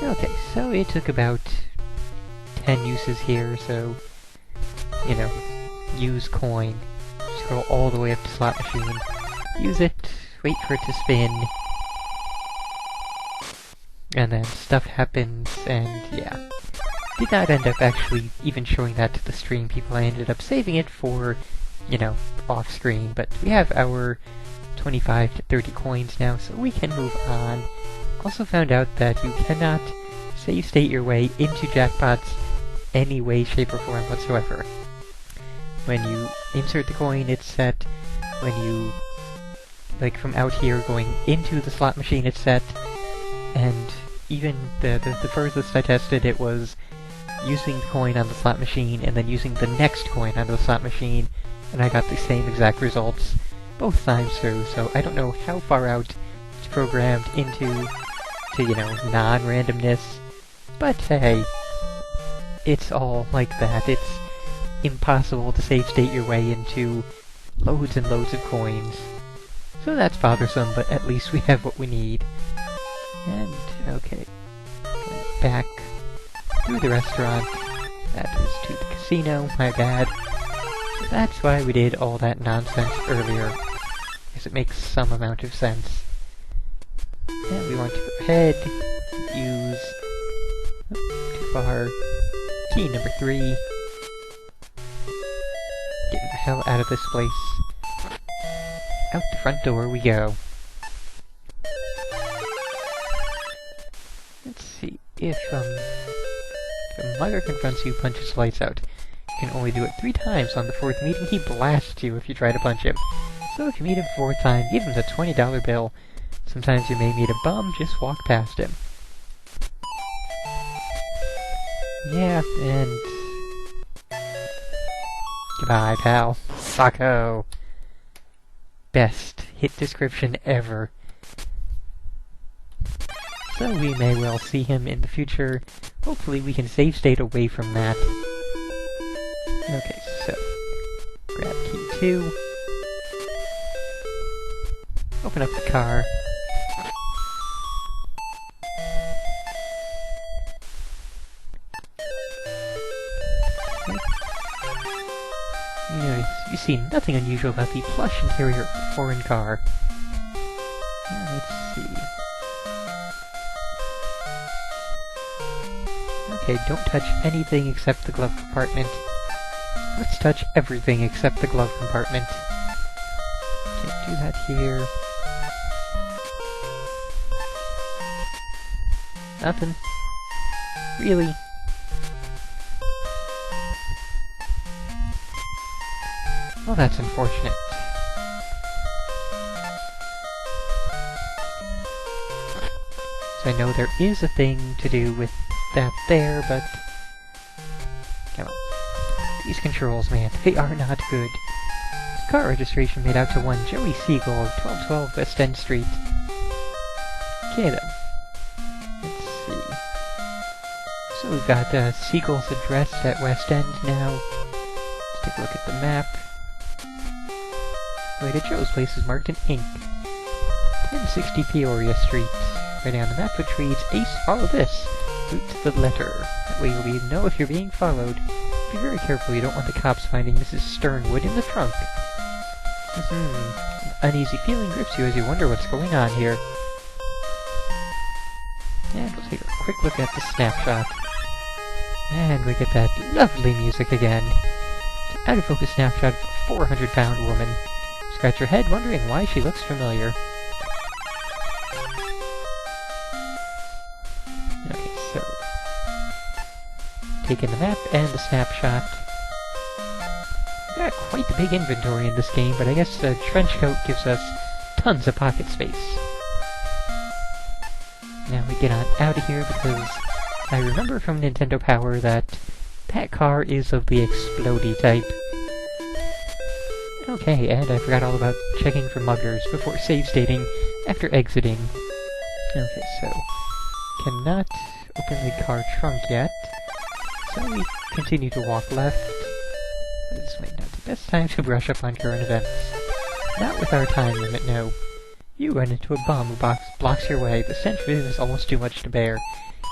Okay, so it took about 10 uses here, so, you know, use coin, scroll all the way up to slot machine, use it, wait for it to spin, and then stuff happens, and yeah. Did not end up actually even showing that to the stream people. I ended up saving it for, you know, off-screen, but we have our 25 to 30 coins now, so we can move on. Also found out that you cannot save state your way into jackpots any way, shape, or form whatsoever. When you insert the coin, it's set. When you, like from out here going into the slot machine, it's set. And even the furthest I tested it was using the coin on the slot machine and then using the next coin on the slot machine, and I got the same exact results both times through, so I don't know how far out it's programmed into, you know, non-randomness, but hey, it's all like that. It's impossible to save state your way into loads and loads of coins. So that's bothersome, but at least we have what we need. And, okay, back through the restaurant. That is to the casino, my bad. So that's why we did all that nonsense earlier, because it makes some amount of sense. And we want to go ahead, use, too far, key number 3. Getting the hell out of this place. Out the front door we go. Let's see, if a mugger confronts you, punches lights out. You can only do it 3 times. On the 4th meeting, he blasts you if you try to punch him. So if you meet him 4th time, give him the $20 bill. Sometimes you may meet a bum, just walk past him. Yeah, and... goodbye, pal. Sacco! Best hit description ever. So we may well see him in the future. Hopefully we can save state away from that. Okay, so... grab key 2. Open up the car. Okay. You see nothing unusual about the plush interior of the foreign car. Let's see... okay, don't touch anything except the glove compartment. Let's touch everything except the glove compartment. Can't do that here. Nothing. Really? Well, that's unfortunate. So I know there is a thing to do with that there, but... come on. These controls, man, they are not good. Car registration made out to one Joey Siegel of 1212 West End Street. Okay then. Let's see. So we've got Siegel's address at West End now. Let's take a look at the map. The way to Joe's place is marked in ink. 1060 Peoria Street. Writing on the map which reads, Ace, follow this. Route to the letter. That way you'll know if you're being followed. Be very careful, you don't want the cops finding Mrs. Sternwood in the trunk. An uneasy feeling grips you as you wonder what's going on here. And we'll take a quick look at the snapshot. And we get that lovely music again. It's an out-of-focus snapshot of a 400-pound woman. Scratch your head wondering why she looks familiar. Okay, so... taking the map and the snapshot. We've got quite the big inventory in this game, but I guess the trench coat gives us tons of pocket space. Now we get on out of here because I remember from Nintendo Power that that car is of the explodey type. Okay, and I forgot all about checking for muggers before save stating after exiting. Okay, so cannot open the car trunk yet. So we continue to walk left. This might not be the best time to brush up on current events. Not with our time limit, no. You run into a bum who blocks your way. The stench of it is almost too much to bear.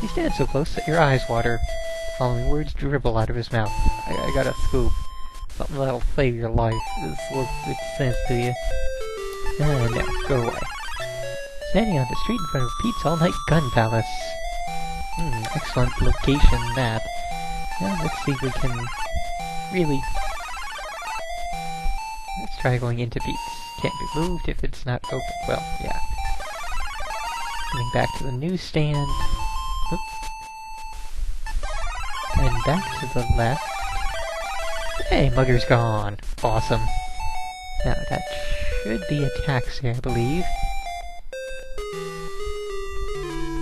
He stands so close that your eyes water. Following words dribble out of his mouth. I got a scoop. Something that'll save your life. This will make sense to you. No, go away. Standing on the street in front of Pete's all-night gun palace. Excellent location, that. Now, let's see if we can really... Let's try going into Pete's. Can't be moved if it's not open. Well, yeah. Coming back to the newsstand. Oop. And back to the left. Hey, Mugger's gone. Awesome. Now, that should be a taxi, I believe.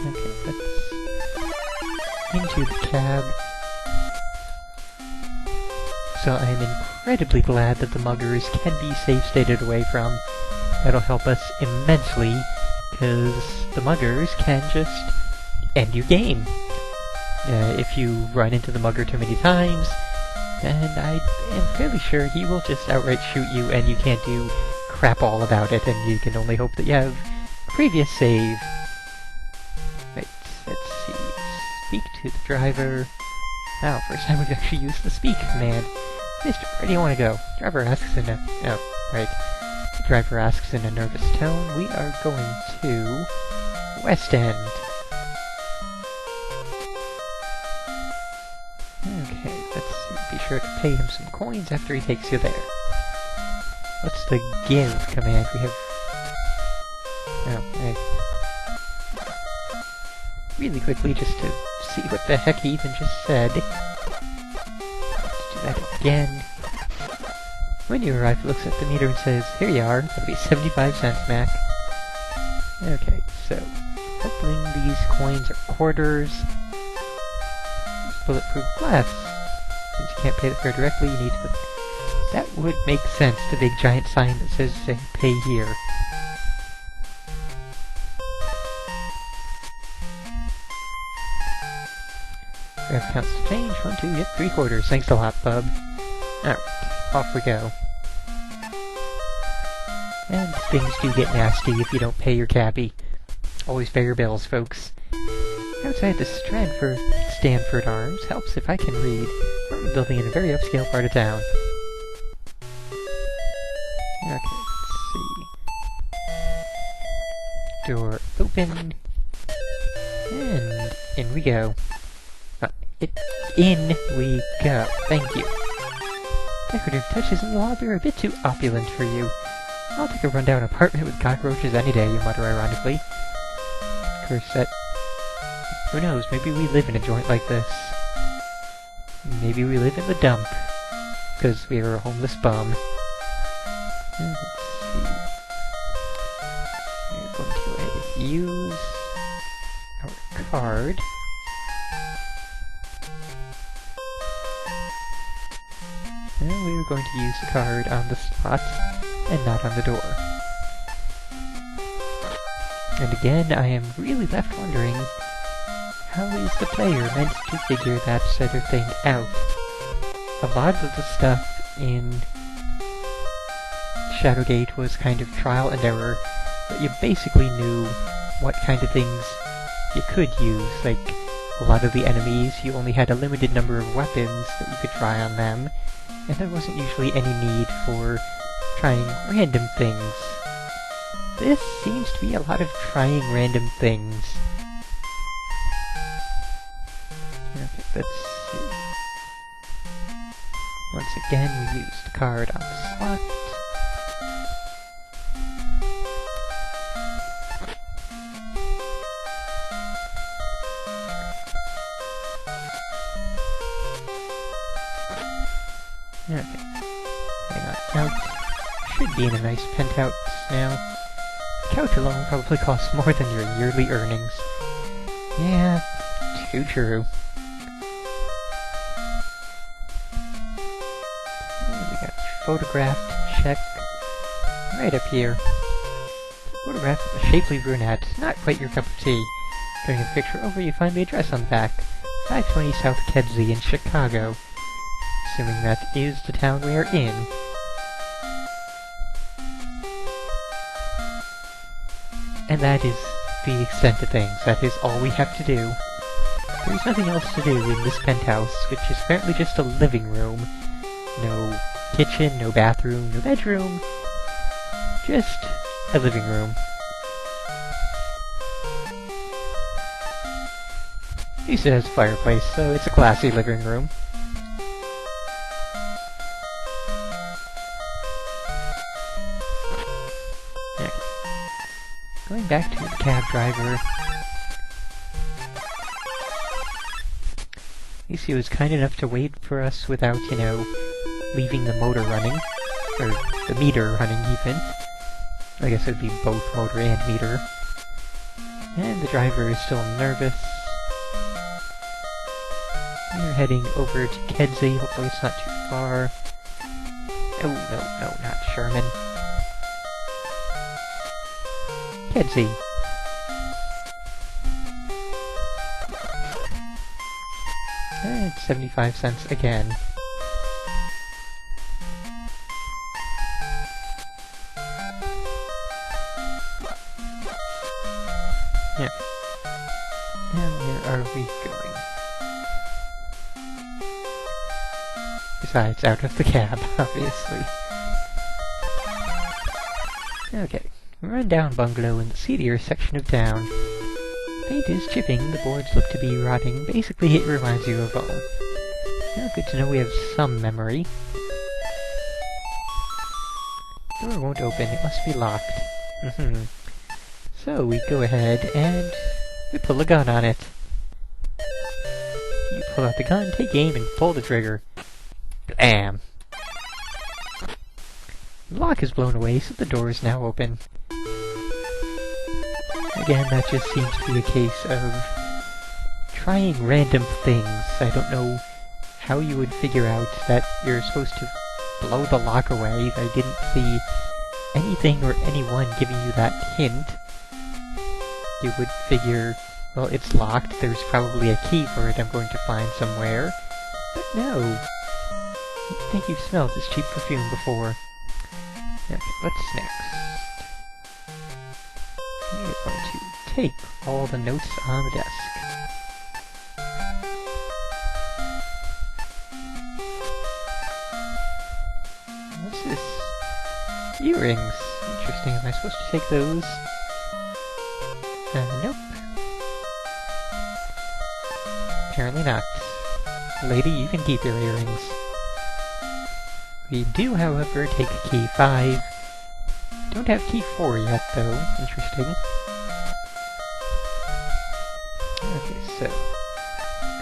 Okay, let's... into the cab. So I'm incredibly glad that the Muggers can be safe-stated away from. That'll help us immensely, because the Muggers can just end your game. If you run into the Mugger too many times, then I am fairly sure he will just outright shoot you and you can't do crap all about it, and you can only hope that you have previous save. Right, let's see. Speak to the driver. Now, first time we've actually used the speak command. Mister, where do you want to go? Driver asks in a... Oh, right. The driver asks in a nervous tone. We are going to... West End. Okay, let's see. Be sure to pay him some coins after he takes you there. What's the give command? We have... Oh, really quickly, just to see what the heck he even just said. That again. When you arrive, he looks at the meter and says, "Here you are, that'll be 75 cents, Mac." Okay, so, hopefully these coins are quarters. Bulletproof glass. Since you can't pay the fare directly, you need to... That would make sense, the big giant sign that says, "Pay here." Grab counts to change. 1, 2, yep, 3 quarters. Thanks a lot, bub. Alright, off we go. And things do get nasty if you don't pay your cabbie. Always pay your bills, folks. Outside the Stanford Arms helps if I can read. We're building in a very upscale part of town. Okay, let's see. Door open. And in we go. In we go. Thank you. Decorative touches in the lobby are a bit too opulent for you. I'll take a rundown apartment with cockroaches any day, you mutter ironically. Of course, that... Who knows, maybe we live in a joint like this. Maybe we live in the dump. Because we are a homeless bum. Let's see... We're going to use... our card... And we were going to use the card on the slot, and not on the door. And again, I am really left wondering, how is the player meant to figure that sort of thing out? A lot of the stuff in Shadowgate was kind of trial and error, but you basically knew what kind of things you could use. Like, a lot of the enemies, you only had a limited number of weapons that you could try on them, and there wasn't usually any need for trying random things. This seems to be a lot of trying random things. Okay, let's see. Once again, we use the card on the slot. Okay. Hang on. Now, should be in a nice penthouse now. The couch alone probably costs more than your yearly earnings. Yeah, too true. And we got photographed, check. Right up here. Photograph of a shapely brunette. Not quite your cup of tea. Turning the picture over, you find the address on the back. 520 South Kedzie in Chicago. Assuming that is the town we are in. And that is the extent of things. That is all we have to do. There's nothing else to do in this penthouse, which is apparently just a living room. No kitchen, no bathroom, no bedroom. Just a living room. At least it has a fireplace, so it's a classy living room. Okay. Going back to the cab driver. At least he was kind enough to wait for us without, you know, leaving the motor running. Or the meter running, even. I guess it would be both motor and meter. And the driver is still nervous. We're heading over to Kedzie. Hopefully it's not too far. Oh, no, not Sherman. Kedzie. And 75 cents again. Yeah. Now where are we going? Besides, out of the cab, obviously. Okay. Rundown bungalow in the seedier section of town. Paint is chipping, the boards look to be rotting. Basically, it reminds you of home. Well, good to know we have some memory. Door won't open, it must be locked. So we go ahead and we pull a gun on it. You pull out the gun, take aim, and pull the trigger. Blam! The lock is blown away, so the door is now open. Again, that just seems to be a case of trying random things. I don't know how you would figure out that you're supposed to blow the lock away. I didn't see anything or anyone giving you that hint. You would figure, well, it's locked, there's probably a key for it I'm going to find somewhere. But no. I think you've smelled this cheap perfume before. Okay, what's next? We're going to take all the notes on the desk. What's this? Earrings. Interesting. Am I supposed to take those? Nope. Apparently not. Lady, you can keep your earrings. We do, however, take key 5. Don't have key 4 yet, though. Interesting. Okay, so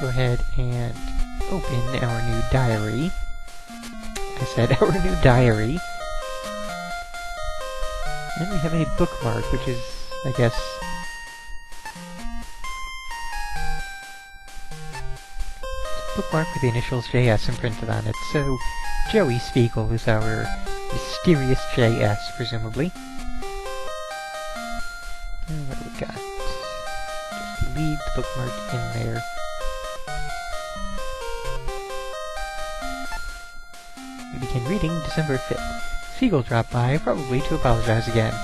go ahead and open our new diary. I said our new diary. And we have a bookmark, which is, I guess, bookmark with the initials JS imprinted on it, so Joey Spiegel is our mysterious JS, presumably. And what do we got? Just leave the bookmark in there. We begin reading December 5th. Spiegel dropped by, probably to apologize again.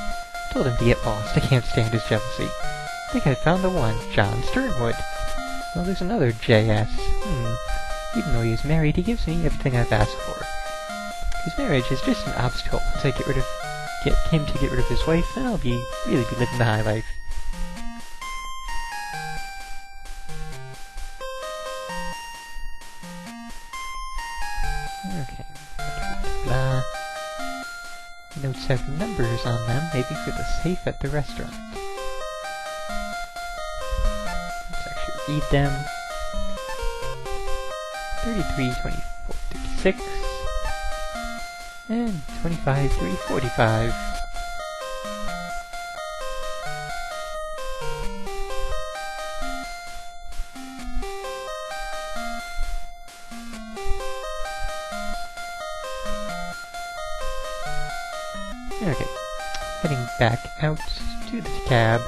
Told him to get lost, I can't stand his jealousy. I think I found the one, John Sternwood. Well, there's another JS. Even though he's married, he gives me everything I've asked for. His marriage is just an obstacle. Once I get him to get rid of his wife, then I'll really be living the high life. Okay. Blah. Notes have numbers on them, maybe for the safe at the restaurant. Let's actually read them. 33, 24, 36, and 25, 3, 45. Okay, heading back out to the cab.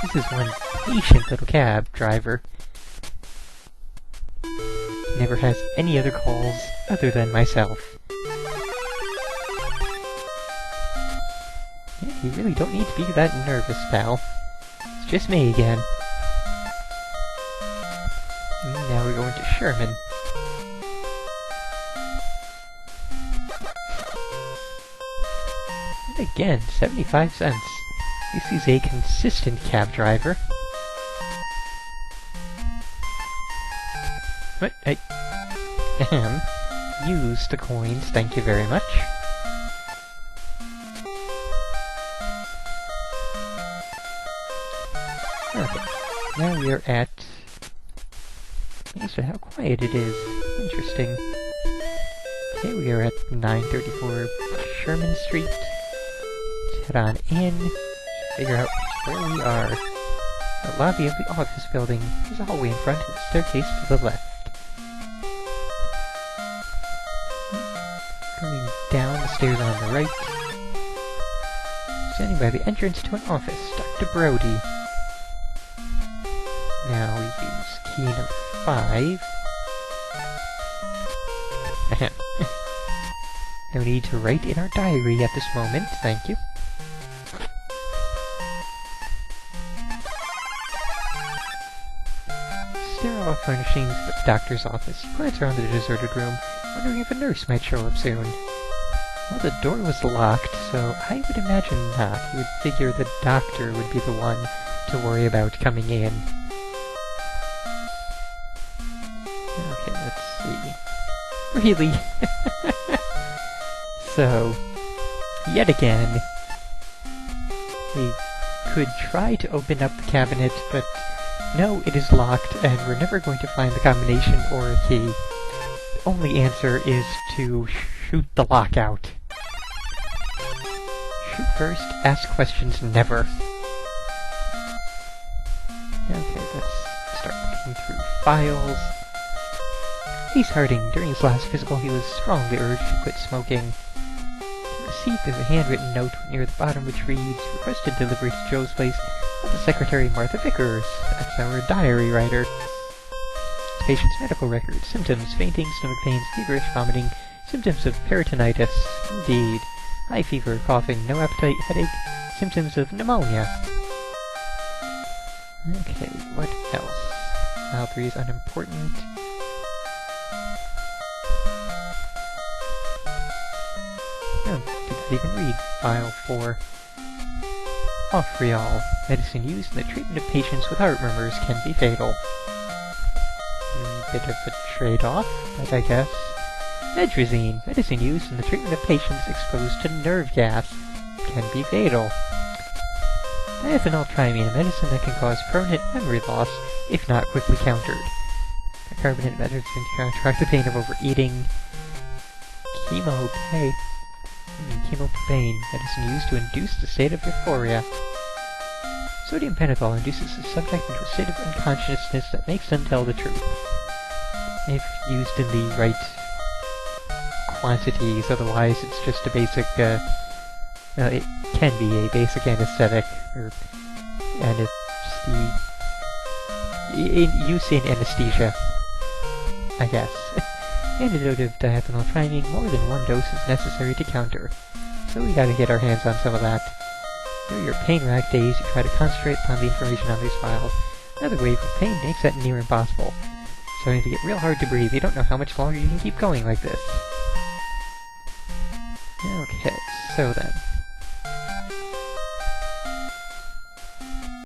This is one patient little cab driver. Never has any other calls other than myself. Yeah, you really don't need to be that nervous, pal. It's just me again. Now we're going to Sherman. And again, 75 cents. This is a consistent cab driver. What? Use the coins, thank you very much. Okay, now we are at... So how quiet it is. Interesting. Okay, we are at 934 Sherman Street. Let's head on in. Figure out where we are. The lobby of the office building. There's a hallway in front and a staircase to the left. Coming down the stairs on the right. Standing by the entrance to an office, Dr. Brody. Now we use key number 5. No need to write in our diary at this moment, thank you. Sterile furnishings of the doctor's office. You glance around the deserted room, wondering if a nurse might show up soon. Well, the door was locked, so I would imagine not. You would figure the doctor would be the one to worry about coming in. Okay, let's see. Really? So, yet again, we could try to open up the cabinet, but no, it is locked, and we're never going to find the combination or a key. The only answer is to shoot the lock out. Shoot first, ask questions never. Okay, let's start looking through files. Ace Harding, during his last physical, he was strongly urged to quit smoking. The receipt is a handwritten note near the bottom which reads, requested delivery to Joe's place of the secretary Martha Vickers. That's our diary writer. Patient's medical records. Symptoms: fainting, stomach pains, feverish, vomiting, symptoms of peritonitis. Indeed. High fever, coughing, no appetite, headache, symptoms of pneumonia. Okay, what else? File 3 is unimportant. Oh, did not even read File 4. Ofriol. Medicine used in the treatment of patients with heart murmurs can be fatal. Bit of a trade-off, but I guess. Medrazine. Medicine used in the treatment of patients exposed to nerve gas can be fatal. Diethanol-triamine. A medicine that can cause permanent memory loss if not quickly countered. Bicarbonate medicine to counteract the pain of overeating. Chemopane. Medicine used to induce the state of euphoria. Sodium pentothal induces the subject into a state of unconsciousness that makes them tell the truth. If used in the right quantities, otherwise it's just a basic, it can be a basic anesthetic, or use in anesthesia, I guess. Antidote of diethanol-triamine, more than one dose is necessary to counter. So we gotta get our hands on some of that. During your pain rack days, you try to concentrate upon the information on these files. Another wave of pain makes that near impossible. It's starting to get real hard to breathe. You don't know how much longer you can keep going like this. Okay, so then.